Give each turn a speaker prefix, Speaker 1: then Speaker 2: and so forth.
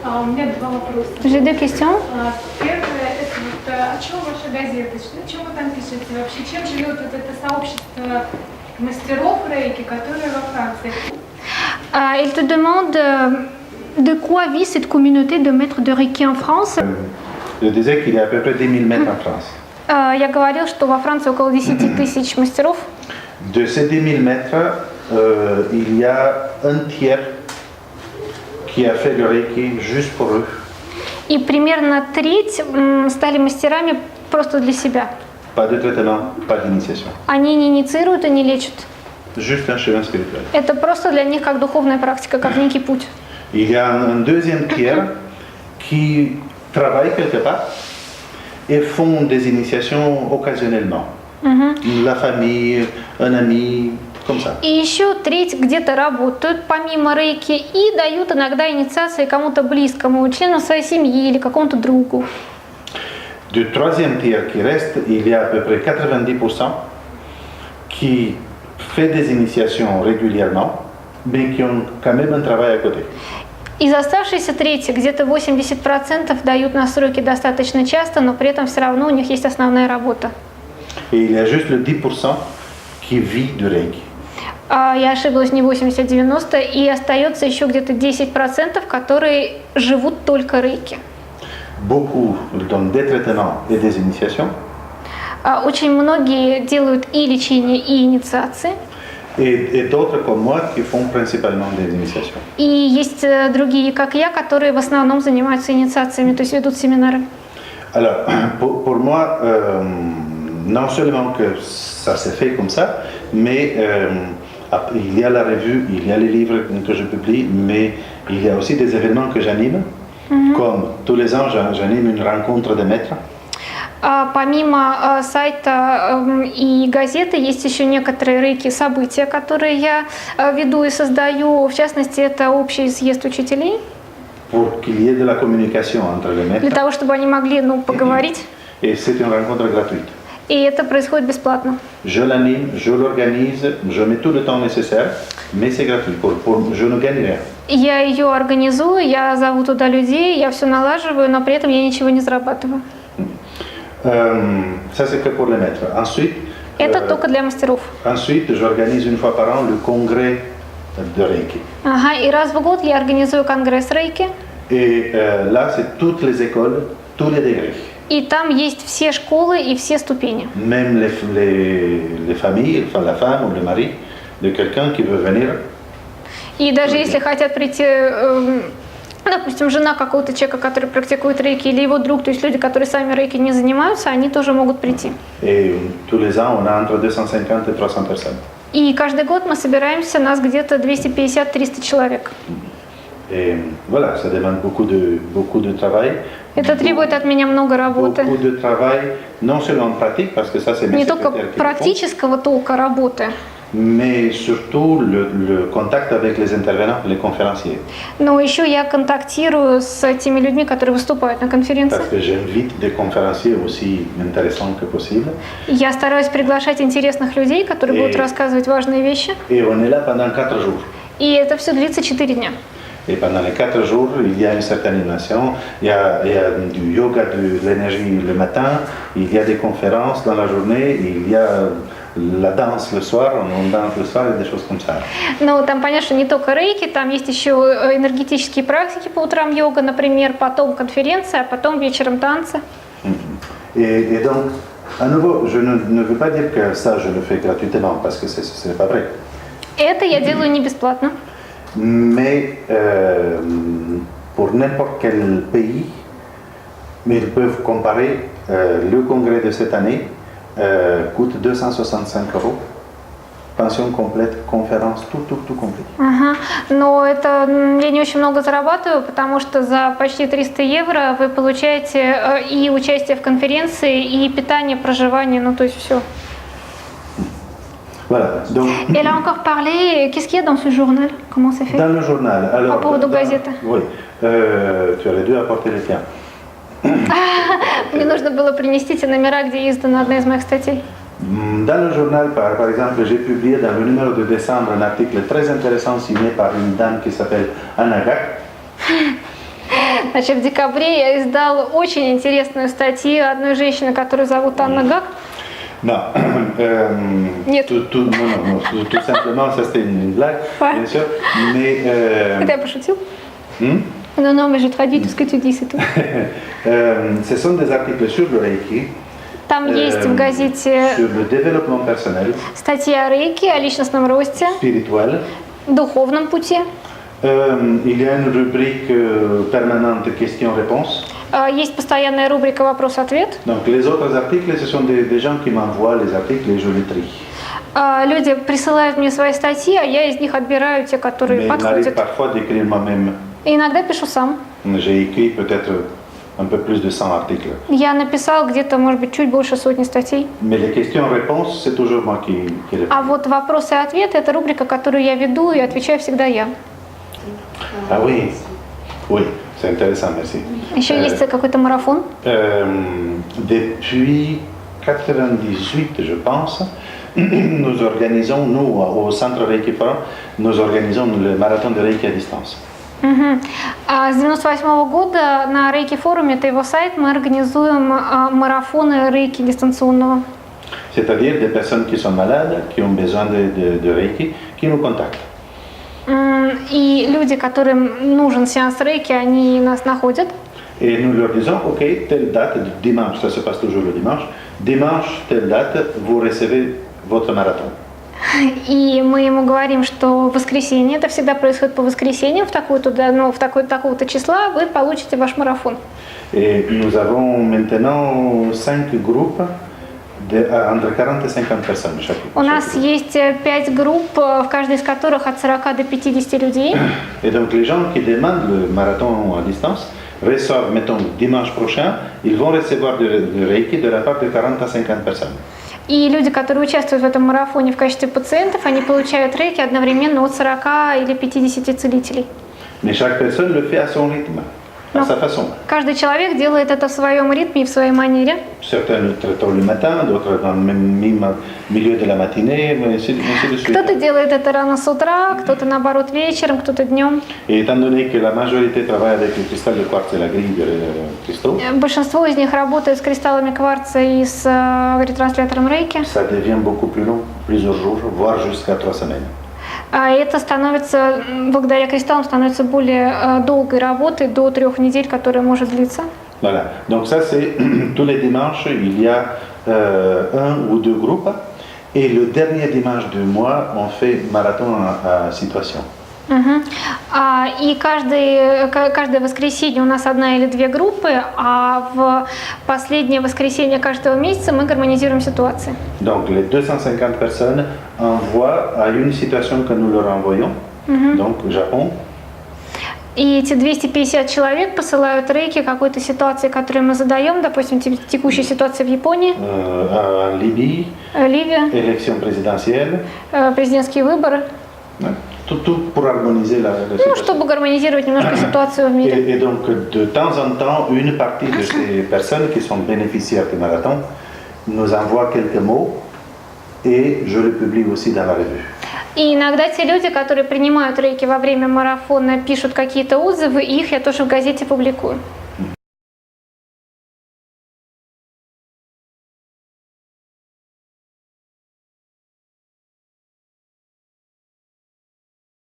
Speaker 1: У меня два вопроса.
Speaker 2: J'ai deux questions.
Speaker 1: Первое, это вот о чем ваша газета? О чем вы там пишете вообще? Чем живет вот это сообщество мастеров рейки, которые во Франции?
Speaker 2: Il te demande de quoi vit cette communauté de maîtres de Reiki en France.
Speaker 3: Je disais qu'il y a à peu près 10 000 maîtres en France.
Speaker 2: Я говорил, что во Франции около 10 тысяч мастеров.
Speaker 3: De ces 10 000 maîtres, il y a un tiers qui a fait le Reiki juste pour eux.
Speaker 2: И примерно треть стали мастерами просто для себя.
Speaker 3: Pas de traitement, pas d'initiation.
Speaker 2: Они не инициируют и не лечат.
Speaker 3: Juste un chemin spirituel.
Speaker 2: Это просто для них как духовная практика, как некий путь.
Speaker 3: Il y a un deuxième tiers qui travaillent quelque part et font des initiations occasionnellement. La famille, un ami, comme ça.
Speaker 2: И еще треть где-то работают помимо рейки и дают иногда инициации кому-то близкому, члену своей семьи или какому-то другу.
Speaker 3: Du troisième tiers qui reste, il y a à peu près 90% qui fait des initiations régulièrement, mais qui ont quand même un travail à côté.
Speaker 2: Из оставшейся трети где-то 80% дают настройки достаточно часто, но при этом все равно у них есть основная работа.
Speaker 3: Et il y a juste le 10% qui vit du Reiki.
Speaker 2: Я ошиблась, не 80-90, и остается еще где-то 10%, которые живут только рейки.
Speaker 3: Beaucoup donnent des traitements et des initiations.
Speaker 2: Очень многие делают и лечение, и инициации.
Speaker 3: Et d'autres comme moi qui font principalement des initiations.
Speaker 2: И есть другие, как я, которые в основном занимаются инициациями, то есть ведут семинары.
Speaker 3: Alors, pour moi, non seulement que ça s'est fait comme ça, mais il y a la revue, il y a les livres que je publie, mais il y a aussi des événements que j'anime. Comme tous les ans, j'anime une rencontre de maîtres.
Speaker 2: Помимо сайта и газеты есть еще некоторые рейки-события, которые я веду и создаю. В частности, это общий съезд учителей.
Speaker 3: Pour qu'il y ait de la communication entre les maîtres.
Speaker 2: Для того, чтобы они могли поговорить.
Speaker 3: Et c'est une rencontre gratuite.
Speaker 2: И это происходит бесплатно.
Speaker 3: Je l'anime, je l'organise, je mets tout le temps nécessaire, mais c'est gratuit. Je ne gagne rien.
Speaker 2: Я ее организую, я зову туда людей, я все налаживаю, но при этом я ничего не зарабатываю.
Speaker 3: Ça, c'est que pour les maîtres. Ensuite,
Speaker 2: это только для мастеров.
Speaker 3: Ensuite, j'organise une fois par an le congrès de Reiki.
Speaker 2: Ага, и раз в год я организую конгресс рейки.
Speaker 3: Et là, c'est toutes les écoles, tous les degrés.
Speaker 2: И там есть все школы и все ступени.
Speaker 3: Même les familles, enfin la femme ou le mari de quelqu'un qui veut venir.
Speaker 2: И даже если хотят прийти, допустим, жена какого-то человека, который практикует рейки, или его друг, то есть люди, которые сами рейки не занимаются, они тоже могут прийти.
Speaker 3: Et tous les ans, on a entre 250 et 300 personnes.
Speaker 2: И каждый год мы собираемся, нас где-то 250-300 человек.
Speaker 3: Et voilà, ça demande beaucoup de travail.
Speaker 2: Это требует от меня много работы.
Speaker 3: Beaucoup de travail, non seulement pratique, parce que ça c'est mes
Speaker 2: Не только
Speaker 3: secrétaires qui le font,
Speaker 2: практического толка работы,
Speaker 3: mais surtout le contact avec les intervenants, les conférenciers.
Speaker 2: но еще я контактирую с теми людьми, которые выступают на конференции.
Speaker 3: Parce que j'invite des conférenciers aussi intéressants que possible.
Speaker 2: Я стараюсь приглашать интересных людей, которые будут рассказывать важные вещи.
Speaker 3: Et on est là pendant 4 jours.
Speaker 2: И это все длится 4 дня.
Speaker 3: Et pendant les 4 jours, il y a une certaine animation, il y a du yoga, de l'énergie le matin, il y a des conférences dans la journée, il y a la danse le soir, on danse le soir et des choses comme ça.
Speaker 2: Но там понятно, что не только рейки, там есть еще энергетические практики по утрам, йога, например, потом конференция, а потом вечером танцы.
Speaker 3: Et donc, à nouveau, je ne veux pas dire que ça, je le fais gratuitement, parce que ce n'est pas vrai.
Speaker 2: Это я делаю не бесплатно.
Speaker 3: Mais pour n'importe quel pays, mais ils peuvent comparer, le congrès de cette année coûte 265 €. Pension complète, conférence, tout complet.
Speaker 2: Ага. Но это я не очень много зарабатываю, потому что за почти 300 евро вы получаете и участие в конференции, и питание, проживание, ну то есть все.
Speaker 3: Voilà. Donc,
Speaker 2: Elle a encore parlé, qu'est-ce qu'il y a dans ce journal? Comment c'est fait?
Speaker 3: dans le journal, alors,
Speaker 2: По поводу газеты.
Speaker 3: Oui, tu aurais dû apporter les tiens.
Speaker 2: Мне нужно было принести те номера, где издана одна из моих статей.
Speaker 3: Dans le journal, par exemple, j'ai publié dans le numéro de décembre un article très intéressant signé par une dame qui s'appelle Anna Gac.
Speaker 2: Значит, в декабре я издала очень интересную статью одной женщины, которую зовут Анна Гак.
Speaker 3: Non,
Speaker 2: Нет.
Speaker 3: tout simplement, ça c'était une blague,
Speaker 2: Ouais.
Speaker 3: bien sûr, mais
Speaker 2: Это я пошутил?
Speaker 3: hmm?
Speaker 2: Non, non, mais je traduis tout ce que tu dis, c'est tout.
Speaker 3: Ce sont des articles sur le Reiki,
Speaker 2: Там есть в газете
Speaker 3: sur le développement personnel,
Speaker 2: статья о рейке, о личностном росте,
Speaker 3: spirituel.
Speaker 2: духовном пути.
Speaker 3: Il y a une rubrique permanente questions-réponses.
Speaker 2: Есть постоянная рубрика «Вопрос-ответ».
Speaker 3: Donc les autres articles, ce sont des gens qui m'envoient les articles et je les trie.
Speaker 2: Люди присылают мне свои статьи, а я из них отбираю те, которые
Speaker 3: Mais il m'arrive
Speaker 2: подходят.
Speaker 3: parfois d'écrire moi-même.
Speaker 2: И иногда пишу сам.
Speaker 3: J'ai écrit peut-être un peu plus de 100 articles.
Speaker 2: Я написал где-то, может быть, чуть больше сотни статей.
Speaker 3: Mais les questions-réponses, c'est toujours moi qui réponds.
Speaker 2: А вот «Вопросы и ответы» — это рубрика, которую я веду, и отвечаю всегда я.
Speaker 3: Ah oui, oui, c'est intéressant, merci.
Speaker 2: Еще есть какой-то марафон.
Speaker 3: Depuis 98, je pense, nous organisons, nous, au centre Reiki Forum, nous organisons le marathon de Reiki à distance.
Speaker 2: Мгм. С 98 года на Рейки форуме, это его сайт, мы организуем марафоны рейки дистанционного.
Speaker 3: C'est-à-dire des personnes qui sont malades, qui ont besoin de Reiki, qui nous contactent.
Speaker 2: И люди, которым нужен сеанс рейки, они нас находят.
Speaker 3: Et nous leur disons, OK, telle date, dimanche, ça se passe toujours le dimanche, telle date, vous recevez votre marathon.
Speaker 2: И мы ему говорим, что в воскресенье, это всегда происходит по воскресеньям, в такого-то числа вы получите ваш марафон.
Speaker 3: Et nous avons maintenant 5 groupes entre 40 et 50 personnes chaque.
Speaker 2: У нас есть 5 групп, в каждой из которых от 40 до 50 людей.
Speaker 3: Et donc les gens qui demandent le marathon à distance reçoivent, mettons, dimanche prochain, ils vont recevoir du Reiki de la part de 40 à 50 personnes.
Speaker 2: И люди, которые участвуют в этом марафоне в качестве пациентов, они получают рейки одновременно от 40 или 50 целителей.
Speaker 3: Mais chaque personne le fait à son rythme, à sa façon.
Speaker 2: Каждый человек делает это в своем ритме и в своей манере.
Speaker 3: Certains le traitent le matin, d'autres dans le même milieu de la matinée, ainsi de suite.
Speaker 2: Кто-то делает это рано с утра, кто-то наоборот вечером, кто-то днем.
Speaker 3: Et étant donné que la majorité travaille avec le cristal de quartz et la grille de cristaux,
Speaker 2: Большинство из них работает с кристаллами кварца и с ретранслятором рейки.
Speaker 3: ça devient beaucoup plus long, plusieurs jours, voire jusqu'à 3 semaines.
Speaker 2: А это становится, благодаря кристаллам, становится более долгой работой, до 3 недель, которая может длиться.
Speaker 3: Voilà. Donc ça, c'est tous les dimanches, il y a un ou deux groupes. Et le dernier dimanche du mois, on fait marathon à situation.
Speaker 2: Мгм. И каждое воскресенье у нас 1 или 2 группы, а в последнее воскресенье каждого месяца мы гармонизируем ситуации.
Speaker 3: Donc les 250 personnes envoient à une situation que nous leur envoyons, donc Japon.
Speaker 2: И эти 250 человек посылают рейки какой-то ситуации, которую мы задаем, допустим, текущая ситуация в Японии,
Speaker 3: En Libye,
Speaker 2: Ливия,
Speaker 3: élection présidentielle,
Speaker 2: президентские выборы,
Speaker 3: tout pour harmoniser la
Speaker 2: ну,
Speaker 3: situation.
Speaker 2: чтобы гармонизировать немножко ситуацию в мире.
Speaker 3: Et donc de temps en temps, une partie de ces personnes qui sont bénéficiaires du marathon nous envoie quelques mots et je le publie aussi dans la revue.
Speaker 2: И иногда те люди, которые принимают рейки во время марафона, пишут какие-то отзывы, и их я тоже в газете публикую.